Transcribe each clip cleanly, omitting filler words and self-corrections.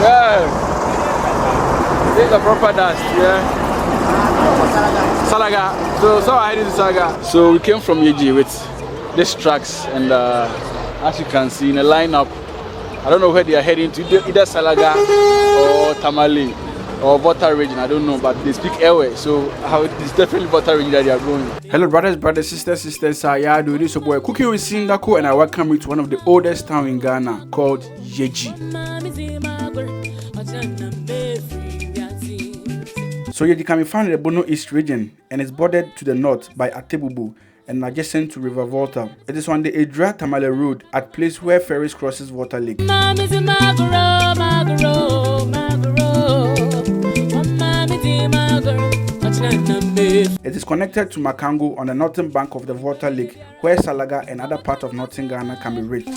Yeah. This is the proper dust, yeah. Salaga. So I headed to Salaga. So we came from Yeji with these trucks, and as you can see in a lineup, I don't know where they are heading to, either Salaga or Tamale or Volta region, I don't know, but they speak Ewe, so it's definitely Volta region that they are going. Hello brothers, sisters, yeah, do this boy cooking with Sindaco, and I welcome you to one of the oldest towns in Ghana called Yeji. So Yeji can be found in the Bono East region, and is bordered to the north by Atebubu and adjacent to River Volta. It is on the Edra Tamale Road, at place where ferries crosses Water Lake. It is connected to Makango on the northern bank of the Water Lake, where Salaga and other parts of northern Ghana can be reached.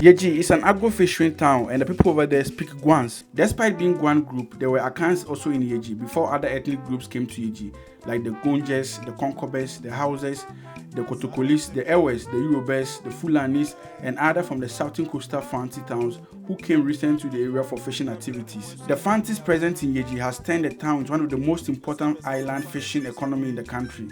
Yeji is an agro-fishing town, and the people over there speak Gwans. Despite being Gwan group, there were Akans also in Yeji before other ethnic groups came to Yeji, like the Gonjes, the Konkobes, the Hausas, the Kotokolis, the Ewes, the Yorubas, the Fulanis, and other from the southern coastal Fanti towns who came recently to the area for fishing activities. The Fantis present in Yeji has turned the town into one of the most important island fishing economy in the country.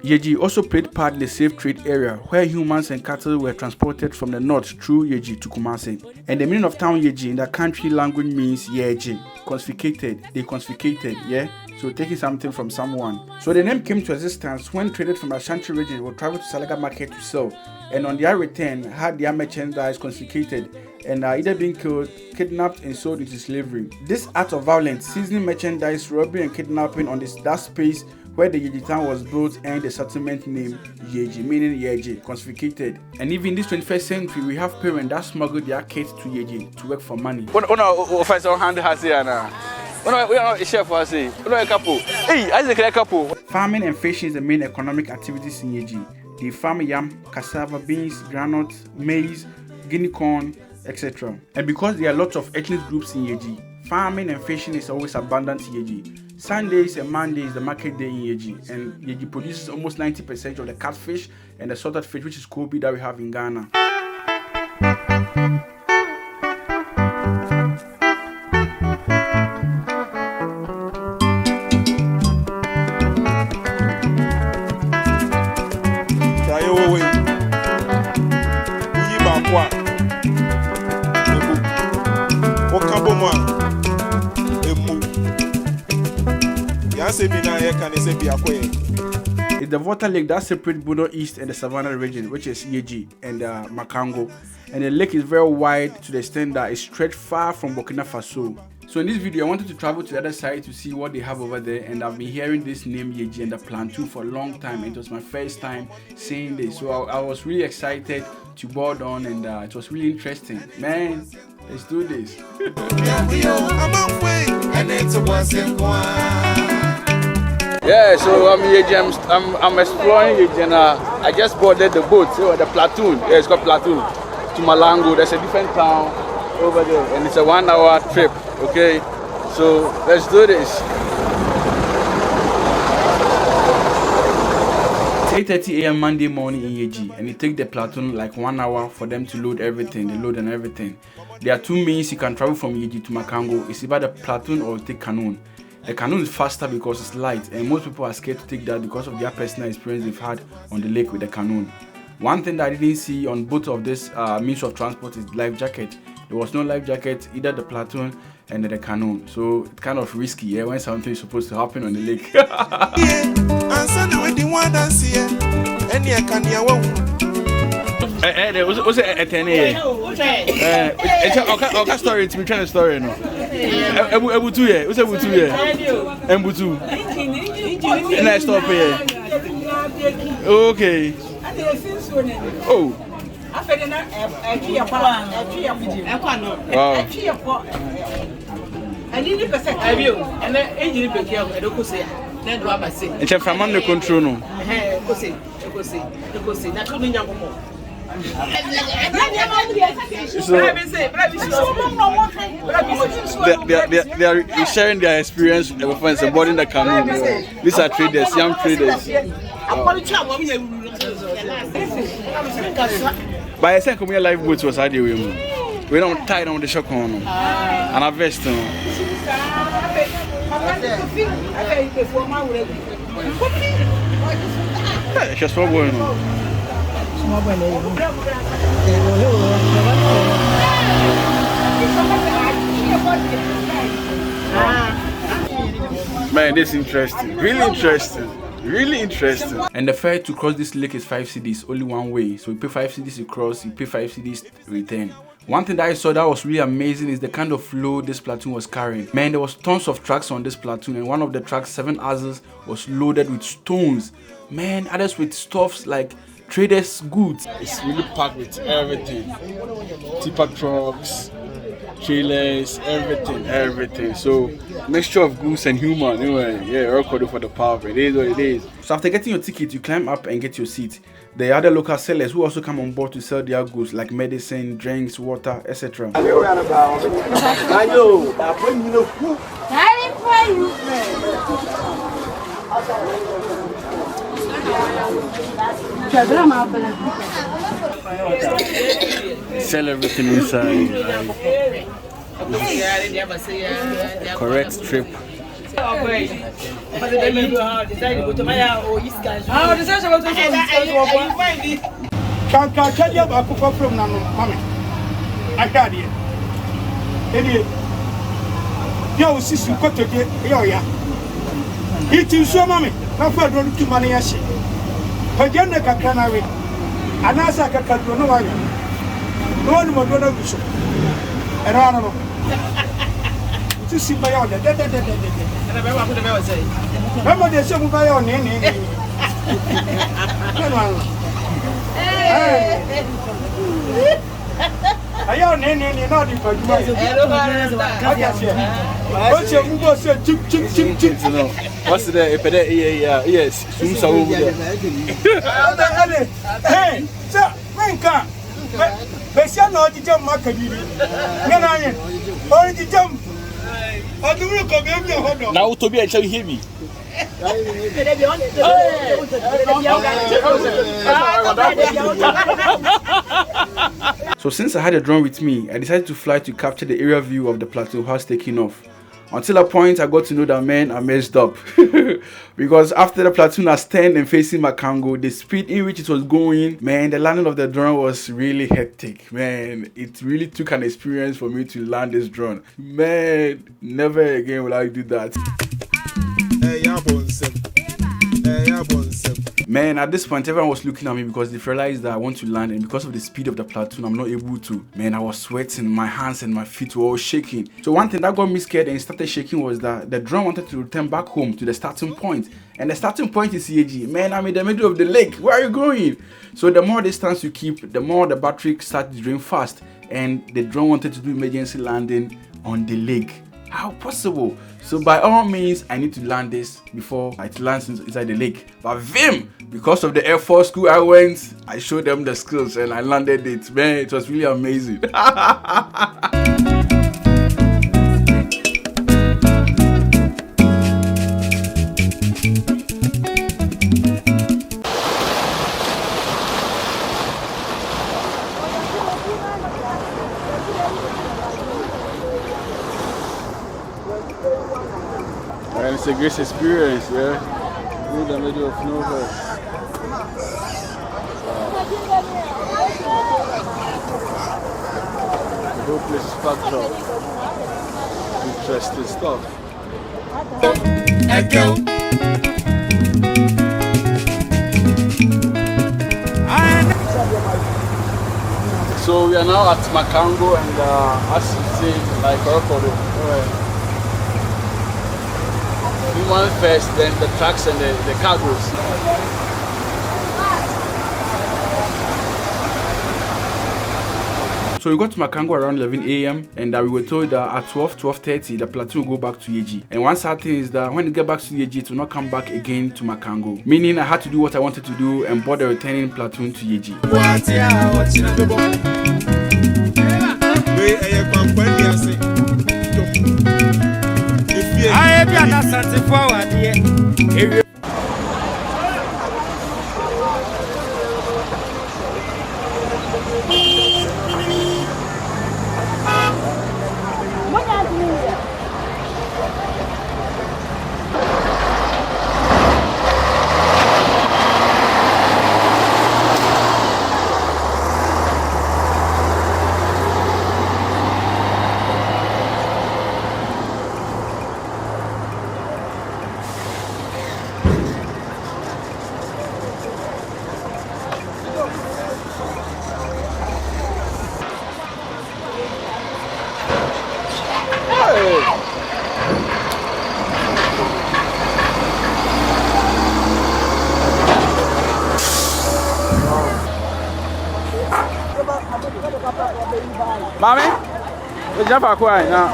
Yeji also played part in the safe trade area where humans and cattle were transported from the north through Yeji to Kumasi. And the meaning of town Yeji in the country language means Yeji, confiscated, they confiscated, yeah? So taking something from someone. So the name came to existence when traded from Ashanti region would travel to Salaga market to sell, and on their return had their merchandise confiscated and either being killed, kidnapped, and sold into slavery. This act of violence, seizing merchandise, robbery, and kidnapping on that space where the Yeji town was built earned the settlement name Yeji, meaning Yeji, confiscated. And even in this 21st century, we have parents that smuggle their kids to Yeji to work for money. Farming and fishing is the main economic activities in Yeji. They farm yam, cassava, beans, groundnut, maize, guinea corn, etc. And because there are lots of ethnic groups in Yeji, farming and fishing is always abundant in Yeji. Sundays and Mondays is the market day in Yeji, and Yeji produces almost 90% of the catfish and the salted fish, which is KOOBI, that we have in Ghana. It's the Water Lake that separates Bono East and the Savannah region, which is Yeji and Makango. And the lake is very wide to the extent that it stretched far from Burkina Faso. So in this video, I wanted to travel to the other side to see what they have over there, and I've been hearing this name Yeji and the Plantain for a long time, and it was my first time seeing this. So I was really excited to board on, and it was really interesting. Man, let's do this. Yeah, so I'm Yeji, I'm exploring Yeji, and I just boarded the boat, so the platoon, yeah, it's called platoon, to Malango. There's a different town over there, and it's a 1 hour trip, okay? So let's do this. 8:30 a.m. Monday morning in Yeji, and it takes the platoon like 1 hour for them to load everything, they load and everything. There are two means you can travel from Yeji to Makango. It's either the platoon or take canoe. The canoe is faster because it's light, and most people are scared to take that because of their personal experience they've had on the lake with the canoe. One thing that I didn't see on both of this means of transport is life jacket. There was no life jacket, either the platoon and the canoe. So it's kind of risky, yeah, when something is supposed to happen on the lake. What's it at 10 a.m.? Okay, story to be trying to story no. Ebutu here. What's Ebutu here? Ebutu. And I stop here. Okay. Oh. Wow. It's a from under control no. So they are sharing their experience with boarding the canoe. These are traders, young traders. But I think my life boats was idea we don't tie down the shock on and a vest. Just for going on. Man, this is interesting. Really interesting. Really interesting. And the fare to cross this lake is 5 cedis, only one way. So you pay 5 cedis to cross, you pay 5 cedis to return. One thing that I saw that was really amazing is the kind of flow this platoon was carrying. Man, there was tons of trucks on this platoon, and one of the trucks, 7 others, was loaded with stones. Man, others with stuffs like traders' goods. It's really packed with everything. Tipper trucks, trailers, everything. So mixture of goods and human. Anyway, yeah, recording for the power. It is what it is. So after getting your ticket, you climb up and get your seat. There are other local sellers who also come on board to sell their goods like medicine, drinks, water, etc. Sell everything inside. Correct trip. See my own. Remember they say my own name. I own name not the what's the yes, hey, sir, now to be I shall hear me. So since I had a drone with me, I decided to fly to capture the area view of the plateau whilst taking off. Until a point I got to know that men are messed up. Because after the platoon has turned and facing Makango, the speed in which it was going, man, the landing of the drone was really hectic. Man, it really took an experience for me to land this drone. Man, never again will I do that. Man, at this point, everyone was looking at me because they realized that I want to land, and because of the speed of the platoon, I'm not able to. Man, I was sweating, my hands and my feet were all shaking. So one thing that got me scared and started shaking was that the drone wanted to return back home to the starting point. And the starting point is CAG. Man, I'm in the middle of the lake. Where are you going? So the more distance you keep, the more the battery starts to drain fast. And the drone wanted to do emergency landing on the lake. How possible? So by all means, I need to land this before it lands inside the lake. But Vim, because of the Air Force school I went, I showed them the skills and I landed it. Man, it was really amazing. And it's a great experience, yeah. In the middle of nowhere. The whole place is packed up. Interesting stuff. So we are now at Makango, and as you see, like human first, then the trucks and the cargoes. So we got to Makango around 11 a.m. and we were told that at 12:30 the platoon will go back to Yeji. And one sad thing is that when it get back to Yeji, it will not come back again to Makango. Meaning I had to do what I wanted to do and board the returning platoon to Yeji. Mommy, we jump back right now.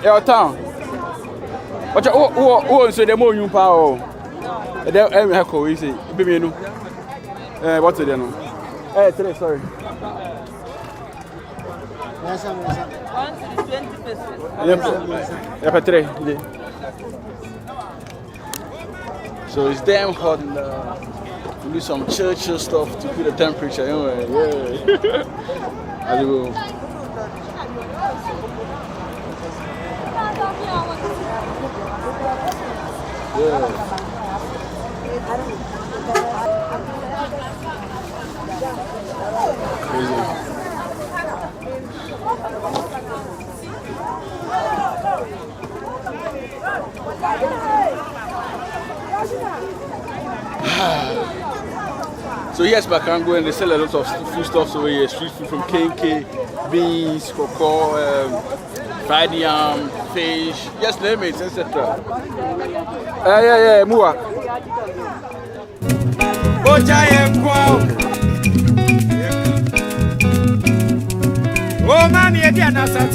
Your town. What you say? The more you power. The echo is it? Be me no. What's it no? Today, sorry. So it's damn hot. We do some chill stuff to keep the temperature. Anyway, yeah. As we go. Yeah. Crazy. So here's Makango, and they sell a lot of food stuffs over here. Street food from KK, beans, cocoa, fried yam, fish, just name it, etc. Yeah, Mua. Oh, man, you can't answer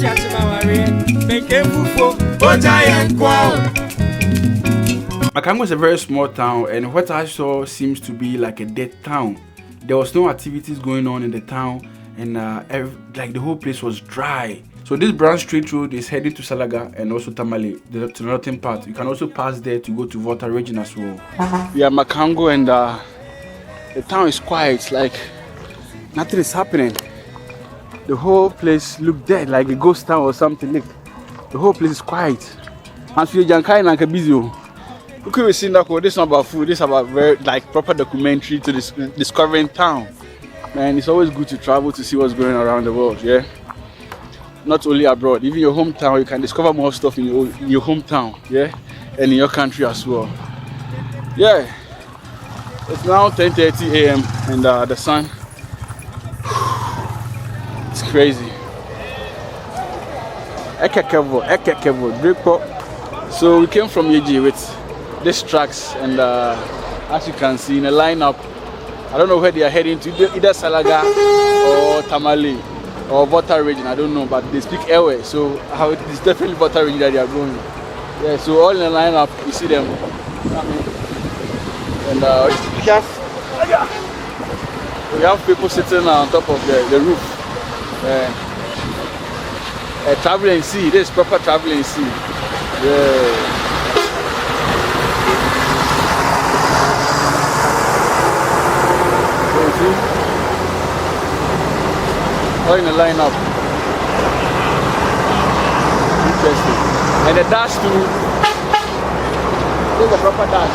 Makango is a very small town, and what I saw seems to be like a dead town. There was no activities going on in the town, and like the whole place was dry. So this branch straight road is heading to Salaga and also Tamale, to the northern part. You can also pass there to go to Volta region as well. We are Makango, and the town is quiet, like nothing is happening. The whole place look dead, like a ghost town or something. Look, the whole place is quiet. And so you're like a busy. Look at Sindaco. This is not about food. This is about very like proper documentary to discovering town. Man, it's always good to travel to see what's going on around the world. Yeah, not only abroad, even your hometown. You can discover more stuff in your hometown. Yeah, and in your country as well. Yeah, it's now 10:30 a.m. and the sun. It's crazy. So we came from Yeji with these trucks, and as you can see in a lineup, I don't know where they are heading to, either Salaga or Tamale or Volta region, I don't know, but they speak Ewe, so it's definitely Volta region that they are going. Yeah, so all in a lineup, you see them coming. And we have people sitting on top of the roof. Traveling sea, this is proper traveling sea. Yeah. All in a lineup. interesting. And the dash too. This is a proper dash.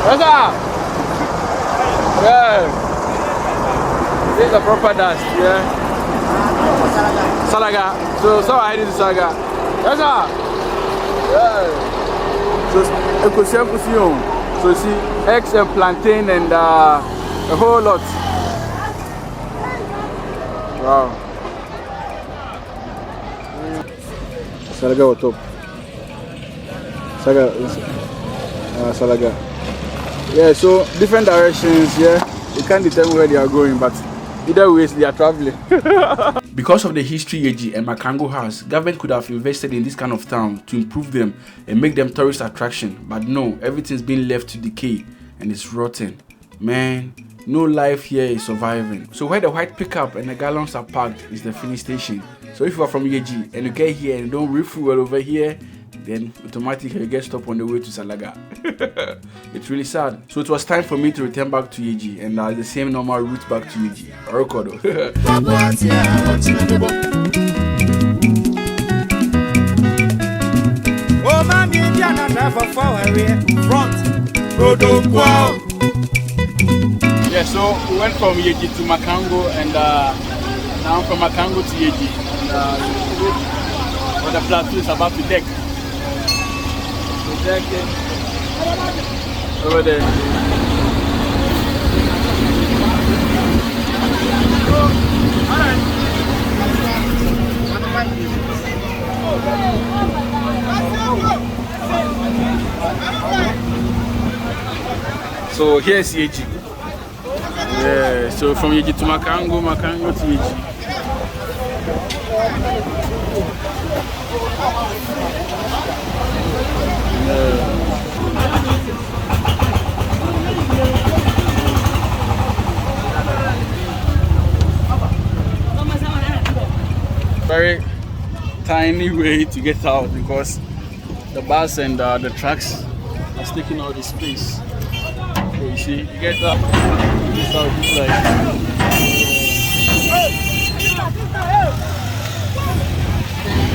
What's up? Yeah. This is a proper dash, yeah. Salaga. So I did Salaga. What's up? Yeah. So you see eggs and plantain and a whole lot. Wow. Salaga on top. Salaga. Yeah, so different directions, yeah. You can't determine where they are going, but either way they are traveling. Because of the history Yeji and Makango has, government could have invested in this kind of town to improve them and make them tourist attraction. But no, everything's been left to decay and it's rotten. Man, no life here is surviving. So where the white pickup and the gallons are parked is the finish station. So if you are from Yeji and you get here and you don't refuel over here, then automatically you get stopped on the way to Salaga. It's really sad. So it was time for me to return back to Yeji and the same normal route back to Yeji. Orokodo. Oh, man, you can't drive forward front. Yeah, so we went from Yeji to Makango and now from Makango to Yeji. And the plateau is about to deck. Over there. So here's Yeji. Yeah, so from Yeji to Makango, Makango to Yeji. Very tiny way to get out because the bus and the trucks are taking all the space. So you see, you get up, this is how it looks like.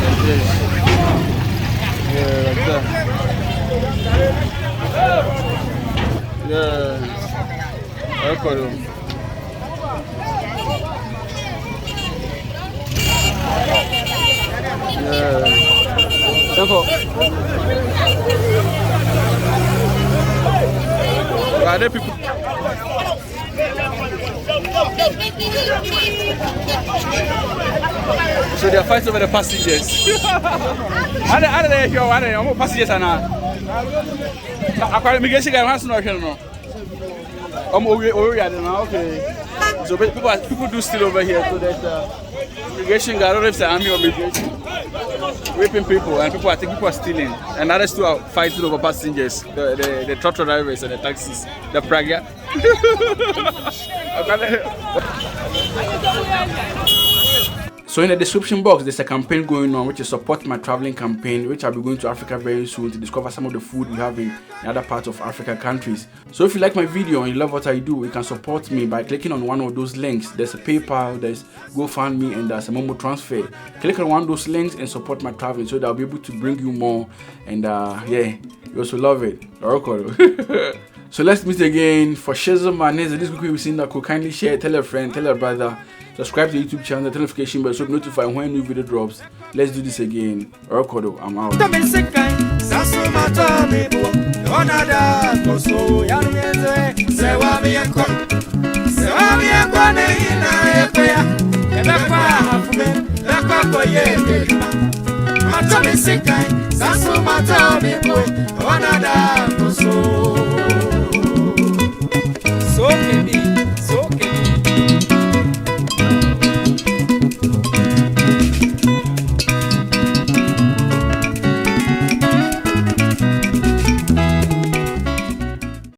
Like this. Yeah, like that. Yeah. Okay. Yeah. Are there people? So they are fighting over the passengers. Are they here? Are they passengers? Immigration guy wants to know. Okay. So people do steal over here. So there's immigration guy. I don't know if it's the army or immigration. Raping people, and I think people are stealing, and others too are fighting over passengers, the truck drivers and the taxis, the Praga. So in the description box, there's a campaign going on which is Support My Traveling campaign, which I'll be going to Africa very soon to discover some of the food we have in other parts of Africa countries. So if you like my video and you love what I do, you can support me by clicking on one of those links. There's a PayPal, there's GoFundMe, and there's a Momo transfer. Click on one of those links and support my traveling so that I'll be able to bring you more. And yeah, you also love it. So let's meet again. For Shizzle, my name is this week with Sindaco. Kindly share, tell a friend, tell a brother. Subscribe to the YouTube channel, the notification bell so you'll be notified when new video drops. Let's do this again. Orokodo, I'm out. Mata me sikai, sasu mata me boy.